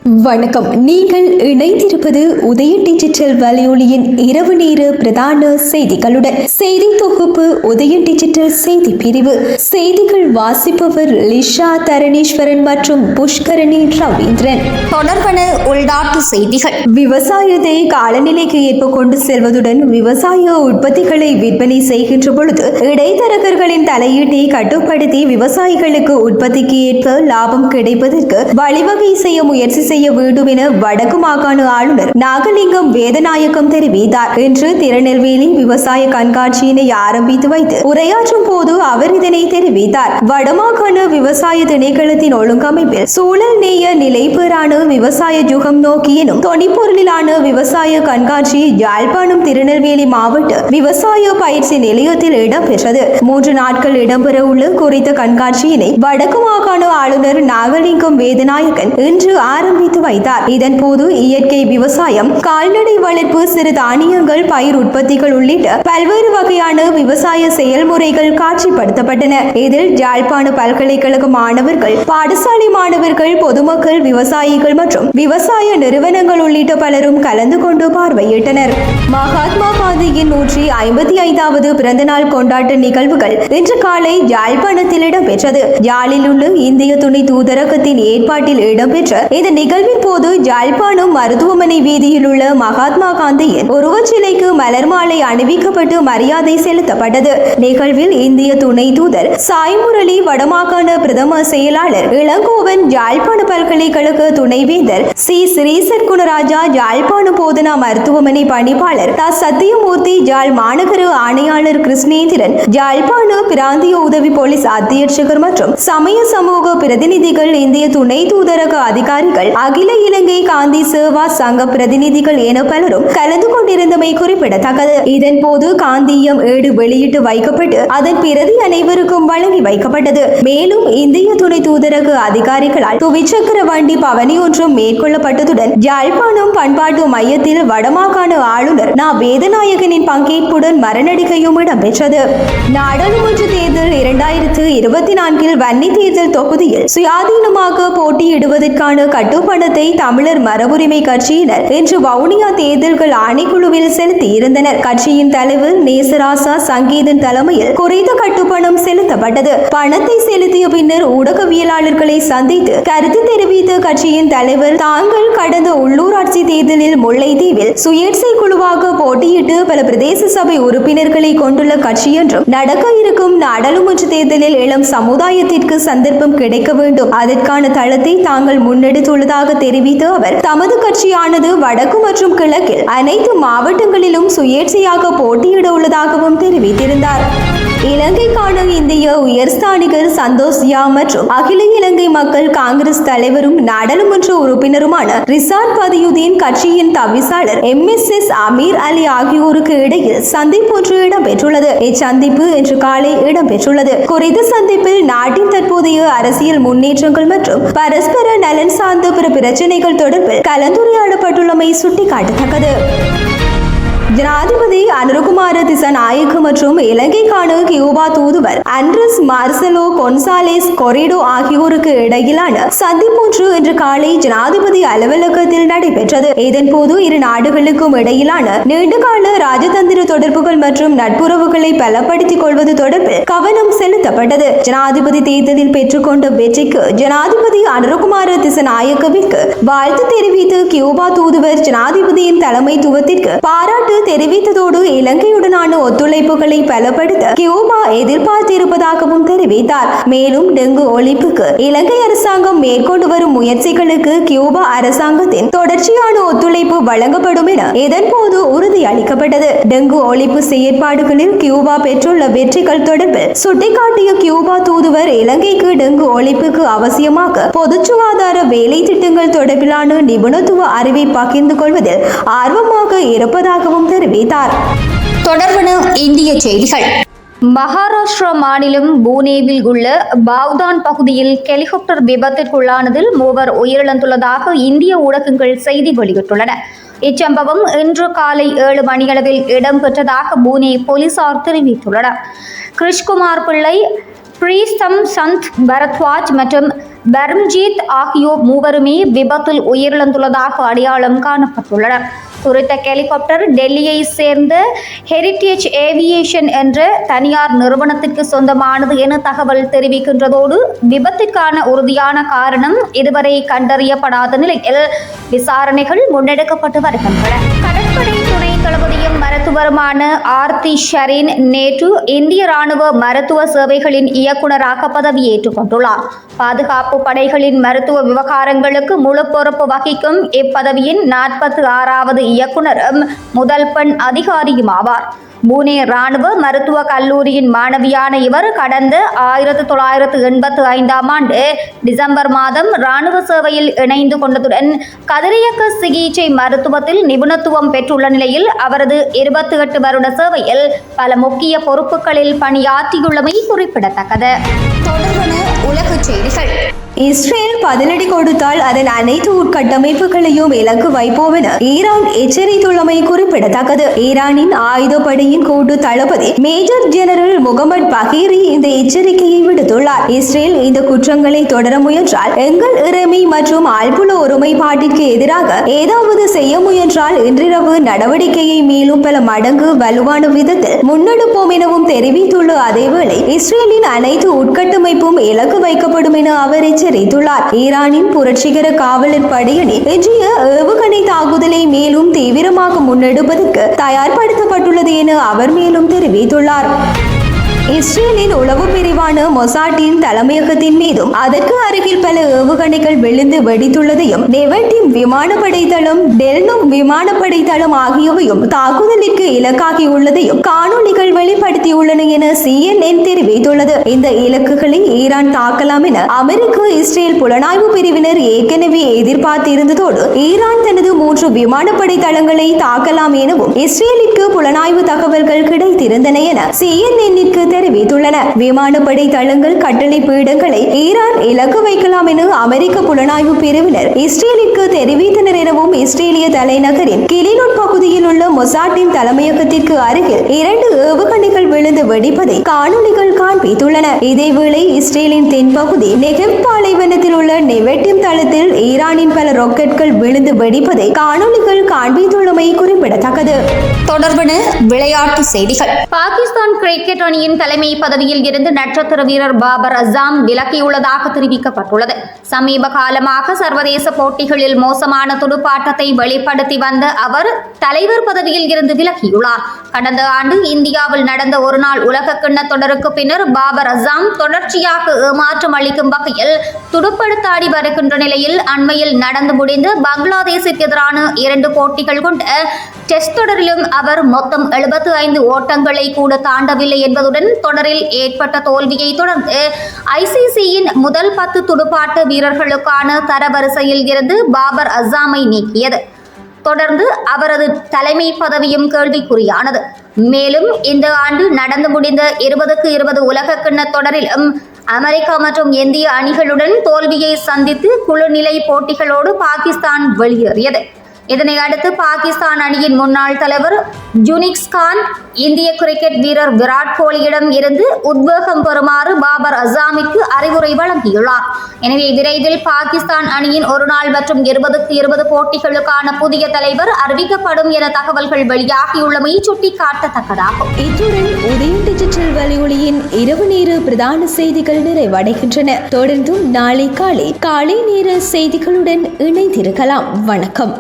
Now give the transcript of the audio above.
வணக்கம். நீங்கள் இணைந்திருப்பது உதய டிஜிட்டல் வலையொலியின் இரவு நேர பிரதான செய்திகளுடன். செய்தி தொகுப்பு உதய டிஜிட்டல் செய்தி பிரிவு. செய்திகள் வாசிப்பவர் லிஷா தரணீஸ்வரன் மற்றும் புஷ்கரணி ரவீந்திரன். தொடர்பான உள்நாட்டு செய்திகள். விவசாயத்தை காலநிலைக்கு ஏற்ப கொண்டு செல்வதுடன் விவசாய உற்பத்திகளை விற்பனை செய்கின்ற பொழுது இடைத்தரகர்களின் தலையீட்டை கட்டுப்படுத்தி விவசாயிகளுக்கு உற்பத்திக்கு ஏற்ப லாபம் கிடைப்பதற்கு வழிவகை செய்ய முயற்சி செய்ய வேண்டும் என வடக்கு மாகாண ஆளுநர் நாகலிங்கம் வேதநாயகம் தெரிவித்தார். இன்று திருநெல்வேலி விவசாய கண்காட்சியினை ஆரம்பித்து வைத்து உரையாற்றும் போது அவர் இதனை தெரிவித்தார். வடமாகாண விவசாய திணைக்களத்தின் ஒழுங்கமைப்பில் சூழல் நேய நிலைபெறான விவசாய யுகம் நோக்கி எனும் தொனிப்பொருளிலான விவசாய கண்காட்சி யாழ்ப்பாணம் திருநெல்வேலி மாவட்ட விவசாய பயிற்சி நிலையத்தில் இடம்பெற்றது. 3 நாட்கள் இடம்பெற உள்ள குறித்த கண்காட்சியினை வடக்கு மாகாண ஆளுநர் நாகலிங்கம் வேதநாயகன் இன்று ஆரம்பித்து வைத்தார். இதன் போது இயற்கை விவசாயம், கால்நடை வளர்ப்பு, சிறு தானியங்கள், பயிர் உற்பத்திகள் உள்ளிட்ட பல்வேறு வகையான விவசாய செயல்முறைகள் காட்சிப்படுத்தப்பட்டன. இதில் யாழ்ப்பாண பல்கலைக்கழக மாணவர்கள், பாடசாலை மாணவர்கள், பொதுமக்கள், விவசாயிகள் மற்றும் விவசாய நிறுவனங்கள் உள்ளிட்ட பலரும் கலந்து கொண்டு பார்வையிட்டனர். மகாத்மா காந்தியின் 155வது பிறந்த நாள் கொண்டாட்ட நிகழ்வுகள் இன்று காலை யாழ்ப்பாணத்தில் இடம்பெற்றது. யாழில் உள்ள இந்திய துணை தூதரகத்தின் ஏற்பாட்டில் இடம்பெற்ற இந்த நிகழ்வின் போது யாழ்ப்பாணம் மருத்துவமனை வீதியில் உள்ள மகாத்மா காந்தியின் உருவச்சிலைக்கு மலர் மாலை அணிவிக்கப்பட்டு மரியாதை செலுத்தப்பட்டது. நிகழ்வில் இந்திய துணை தூதர் சாய்முரளி, வடமாகாண பிரதம செயலாளர் இளங்கோவன், யாழ்ப்பாண பல்கலைக்கழக துணைவேந்தர் சி ஸ்ரீசர் குணராஜா, யாழ்ப்பாண போதனா மருத்துவமனை பணிப்பாளர் த சத்தியமூர்த்தி, யாழ் மாநகர ஆணையாளர் கிருஷ்ணேந்திரன், யாழ்ப்பாண பிராந்திய உதவி போலீஸ் அத்தியட்சகர் மற்றும் சமய சமூக பிரதிநிதிகள், இந்திய துணை தூதரக அதிகாரிகள், அகில இலங்கை காந்தி சேவா சங்க பிரதிநிதிகள் என பலரும் கலந்து கொண்டிருந்தமை குறிப்பிடத்தக்கது. இதன் போது காந்தியம் ஏடு வெளியிட்டு வைக்கப்பட்டு அதன் பிரதி அனைவருக்கும் வழங்கி வைக்கப்பட்டது. மேலும் இந்திய துணை தூதரக அதிகாரிகளால் துவிச்சக்கர வண்டி பவனி ஒன்றும் மேற்கொள்ளப்பட்டதுடன் யாழ்ப்பாணம் பண்பாட்டு மையத்தில் வடமாகாண ஆளுநர் நா வேதநாயகனின் பங்கேற்புடன் மரநடிகையும் இடம்பெற்றது. நாடாளுமன்ற தேர்தல் 2024 வன்னி தேர்தல் தொகுதியில் சுயாதீனமாக போட்டியிடுவதற்கான கட்டுப்பணத்தை தமிழர் மரபுரிமை கட்சியினர் இன்று வவுனியா தேர்தல்கள் ஆணைக்குழுவில் செலுத்தியிருந்தனர். கட்சியின் தலைவர் நேசராசா சங்கீதன் தலைமையில் குறித்த கட்டுப்பணம் செலுத்தப்பட்டது. பணத்தை செலுத்திய பின்னர் ஊடகவியலாளர்களை சந்தித்து கருத்து தெரிவித்த கட்சியின் தலைவர், தாங்கள் கடந்த உள்ளூராட்சி தேர்தலில் முல்லைத்தீவில் சுயேட்சை குழுவாக போட்டியிட்டு பல பிரதேச சபை உறுப்பினர்களை கொண்டுள்ள கட்சி என்றும் நடக்க இருக்கும் நாடாளுமன்ற தேர்தலில் இளம் சமுதாயத்திற்கு சந்தர்ப்பம் கிடைக்க வேண்டும், அதற்கான தளத்தை தாங்கள் முன்னெடுத்துள்ளதாக தெரிவித்த அவர், தமது கட்சியானது வடக்கு மற்றும் கிழக்கில் அனைத்து மாவட்டங்களிலும் சுயேட்சையாக போட்டியிட உள்ளதாகவும் தெரிவித்திருந்தார். இலங்கைக்கான இந்திய உயர்ஸ்தானிகர் சந்தோஷ் யா மற்றும் அகில இலங்கை மக்கள் காங்கிரஸ் தலைவரும் நாடாளுமன்ற உறுப்பினருமான ரிசாட் பதியுதீன் கட்சியின் தவிசாளர் MSS அமீர் அலி ஆகியோருக்கு இடையில் சந்திப்பு ஒன்று இடம்பெற்றுள்ளது. இச்சந்திப்பு இன்று காலை இடம்பெற்றுள்ளது. குறித்த சந்திப்பில் நாட்டின் தற்போதைய அரசியல் முன்னேற்றங்கள் மற்றும் பரஸ்பர நலன் சார்ந்த பிற பிரச்சனைகள் தொடர்பில் கலந்துரையாடப்பட்டுள்ளமை சுட்டிக்காட்டத்தக்கது. ஜனாதிபதி அனுரகுமார திசாநாயக்க மற்றும் இலங்கைக்கான கியூபா தூதுவர் அண்ட்ரஸ் மார்செலோ கொன்சாலேஸ் கொரிடோ ஆகியோருக்கு இடையிலான சந்திப்பு ஒன்று இன்று காலை ஜனாதிபதி அலுவலகத்தில் நடைபெற்றது. இதன்போது இரு நாடுகளுக்கும் இடையிலான நீண்டகால ராஜதந்திர தொடர்புகள் மற்றும் நட்புறவுகளை பலப்படுத்திக் கொள்வது தொடர்பில் கவனம் செலுத்தப்பட்டது. ஜனாதிபதி தேர்தலில் பெற்றுக்கொண்ட வெற்றிக்கு ஜனாதிபதி அனுரகுமார திசாநாயக்கவிற்கு வாழ்த்து தெரிவித்து கியூபா தூதுவர் ஜனாதிபதியின் தலைமைத்துவத்திற்கு பாராட்டு தெரிவித்ததோடு இலங்கையுடனான ஒத்துழைப்புகளை பலப்படுத்த கியூபா எதிர்பார்த்திருப்பதாகவும் தெரிவித்தார். மேலும் டெங்கு ஒழிப்புக்கு இலங்கை அரசாங்கம் மேற்கொண்டு வரும் முயற்சிகளுக்கு கியூபா அரசாங்கத்தின் தொடர்ச்சியான ஒத்துழைப்பு வழங்கப்படும் என இதன்போது உறுதியளிக்கப்பட்டது. டெங்கு ஒழிப்பு செயற்பாடுகளில் கியூபா பெற்றுள்ள வெற்றிகள் தொடர்பில் சுட்டிக்காட்டிய கியூபா தூதுவர், இலங்கைக்கு டெங்கு ஒழிப்புக்கு அவசியமாக பொது சுகாதார வேலை திட்டங்கள் தொடர்பிலான நிபுணத்துவ அறிவை பகிர்ந்து கொள்வதில் ஆர்வமாக இருப்பதாகவும் தெரிவித்தார். தொடர்பான இந்திய செய்திகள். மகாராஷ்டிரா மாநிலம் புனேவில் உள்ள பாவ்தான் பகுதியில் ஹெலிகாப்டர் விபத்திற்குள்ளானதில் 3 உயிரிழந்துள்ளதாக இந்திய ஊடகங்கள் செய்தி வெளியிட்டுள்ளன. இச்சம்பவம் இன்று காலை 7 மணியளவில் இடம்பெற்றதாக புனே போலீசார் தெரிவித்துள்ளனர். கிருஷ்குமார் பிள்ளை, பிரீஸ்தம் சந்த் பரத்வாஜ் மற்றும் பரம்ஜீத் ஆகியோர் மூவருமே விபத்தில் உயிரிழந்துள்ளதாக அடையாளம் காணப்பட்டுள்ளனர். குறித்த ஹெலிகாப்டர் டெல்லியை சேர்ந்த ஹெரிட்டேஜ் ஏவியேஷன் என்ற தனியார் நிறுவனத்திற்கு சொந்தமானது என தகவல் தெரிவிக்கின்றதோடு விபத்திற்கான உறுதியான காரணம் இதுவரை கண்டறியப்படாத நிலையில் விசாரணைகள் முன்னெடுக்கப்பட்டு வருகின்றன. கடற்படை துணை தளபதியும் மருத்துவருமான ஆர்த்தி ஷரீன் நேற்று இந்திய ராணுவ மருத்துவ சேவைகளின் இயக்குநராக பதவியேற்றுக் கொண்டுள்ளார். பாதுகாப்பு படைகளின் மருத்துவ விவகாரங்களுக்கு முழு பொறுப்பு வகிக்கும் இப்பதவியின் 46வது இயக்குநரும் முதல் பெண் அதிகாரியும் ஆவார். புனே ராணுவ மருத்துவ கல்லூரியின் மாணவியான இவர் கடந்த 1985ஆம் ஆண்டு டிசம்பர் மாதம் ராணுவ சேவையில் இணைந்து கொண்டதுடன் கதிரியக்க சிகிச்சை மருத்துவத்தில் நிபுணத்துவம் பெற்றுள்ள நிலையில் அவரது 28 வருட சேவையில் பல முக்கிய பொறுப்புகளில் பணியாற்றியுள்ளமை குறிப்பிடத்தக்கது. தொடர்பான உலகச் செய்திகள். இஸ்ரேல் பதிலடி கொடுத்தால் அதன் அனைத்து உட்கட்டமைப்புகளையும் இலக்கு வைப்போம் என ஈரான் எச்சரித்துள்ளமை குறிப்பிடத்தக்கது. ஈரானின் ஆயுதப்படையின் கூட்டு தளபதி மேஜர் ஜெனரல் முகமது பகீரி இந்த எச்சரிக்கையை விடுத்துள்ளார். இஸ்ரேல் இந்த குற்றங்களை தொடர முயன்றால் எங்கள் இறைமை மற்றும் ஆழ்புல ஒருமைப்பாட்டிற்கு எதிராக ஏதாவது செய்ய முயன்றால் இன்றிரவு நடவடிக்கையை மேலும் பல மடங்கு வலுவான விதத்தில் முன்னெடுப்போம் எனவும் தெரிவித்துள்ள அதேவேளை இஸ்ரேலின் அனைத்து உட்கட்டமைப்பும் இலக்கு வைக்கப்படும் என அவர் எச்சரித்துள்ளார். ஈரானின் புரட்சிகர காவலர் படையணி இன்றைய ஏவுகணை தாக்குதலை மேலும் தீவிரமாக முன்னெடுப்பதற்கு தயார்படுத்தப்பட்டுள்ளது என அவர் மேலும் தெரிவித்துள்ளார். இஸ்ரேலின் உளவு பிரிவான மொசாட்டின் தலைமையகத்தின் மீதும் அதற்கு அருகில் பல ஏவுகணைகள் விழுந்து வெடித்துள்ளதையும் நெவட்டிம் விமானப்படை தளம் டெல்னும் விமானப்படை தளம் ஆகியவையும் தாக்குதலுக்கு இலக்காகியுள்ளதையும் காணொலிகள் வெளிப்படுத்தியுள்ளன என CNN தெரிவித்துள்ளது. இந்த இலக்குகளை ஈரான் தாக்கலாம் என அமெரிக்க இஸ்ரேல் புலனாய்வு பிரிவினர் ஏற்கனவே எதிர்பார்த்திருந்ததோடு ஈரான் தனது 3 விமானப்படை தளங்களை தாக்கலாம் எனவும் இஸ்ரேலிற்கு புலனாய்வு தகவல்கள் கிடைத்திருந்தன என CNN தெரிவித்துள்ளன. விமானப்படை தளங்கள் கட்டளை பீடங்களை ஈரான் இலக்கு வைக்கலாம் என அமெரிக்க புலனாய்வு பிரிவினர் இஸ்ரேலிற்கு தெரிவித்தனர் எனவும் இஸ்ரேலிய தலைநகரின் கிலினோட் பகுதியில் உள்ள மொசாட்டின் தலைமையகத்திற்கு அருகில் 2 ஏவுகணைகள் விழுந்து வெடிப்பதை காணொலிகள் காண்பித்துள்ளன. இதேவேளை இஸ்ரேலின் தென்பகுதி நெகெவ் பாலைவனத்தில் உள்ள நெவட்டிம் தளத்தில் ஈரானின் பல ராக்கெட்கள் விழுந்து வெடிப்பதை காணொலிகள் காண்பித்துள்ளமை குறிப்பிடத்தக்கது. தொடர்பான விளையாட்டு செய்திகள். பாகிஸ்தான் கிரிக்கெட் அணியின் தலைமை பதவியில் இருந்து நட்சத்திர வீரர் பாபர் அசாம் விலகியுள்ளதாக தெரிவிக்கப்பட்டுள்ளது. சமீப காலமாக சர்வதேச போட்டிகளில் மோசமான துடுப்பாட்டத்தை வெளிப்படுத்தி வந்த அவர் தலைவர் பதவியில் இருந்து விலகியுள்ளார். கடந்த ஆண்டு இந்தியாவில் நடந்த ஒருநாள் உலக கிண்ண தொடருக்கு பின்னர் பாபர் அசாம் தொடர்ச்சியாக ஏமாற்றம் அளிக்கும் வகையில் துடுப்படுத்தாடி வருகின்ற நிலையில் அண்மையில் நடந்து முடிந்த பங்களாதேஷிற்கு எதிரான 2 போட்டிகள் கொண்ட டெஸ்ட் தொடரிலும் அவர் மொத்தம் 75 ஓட்டங்களை கூட தாண்டவில்லை என்பதுடன் தொடரில் ஏற்பட்ட தோல்வியை தொடர்ந்து ICCயின் முதல் 10 துடுப்பாட்ட வீரர்களுக்கான தரவரிசையில் இருந்து பாபர் அசாமை நீக்கியது. தொடர்ந்து அவரது தலைமை பதவியும் கேள்விக்குறியானது. மேலும் இந்த ஆண்டு நடந்து முடிந்த 20-20 உலக கிண்ண தொடரிலும் அமெரிக்கா மற்றும் இந்திய அணிகளுடன் தோல்வியை சந்தித்து குழுநிலை போட்டிகளோடு பாகிஸ்தான் வெளியேறியது. இதனை அடுத்து பாகிஸ்தான் அணியின் முன்னாள் தலைவர் ஜுனிக்ஸ் கான் இந்திய கிரிக்கெட் வீரர் விராட் கோலியிடம் இருந்து உத்வேகம் பெறுமாறு பாபர் அசாமிற்கு அறிவுரை வழங்கியுள்ளார். எனவே விரைவில் பாகிஸ்தான் அணியின் ஒருநாள் மற்றும் 20-20 போட்டிகளுக்கான புதிய தலைவர் அறிவிக்கப்படும் என தகவல்கள் வெளியாகியுள்ளமை சுட்டிக்காட்டத்தக்கதாகும். இத்துடன் உதயம் டிஜிட்டல் வலையொலியின் இரவு நேர பிரதான செய்திகள் நிறைவடைகின்றன. தொடர்ந்தும் நாளை காலை நேர செய்திகளுடன் இணைந்திருக்கலாம். வணக்கம்.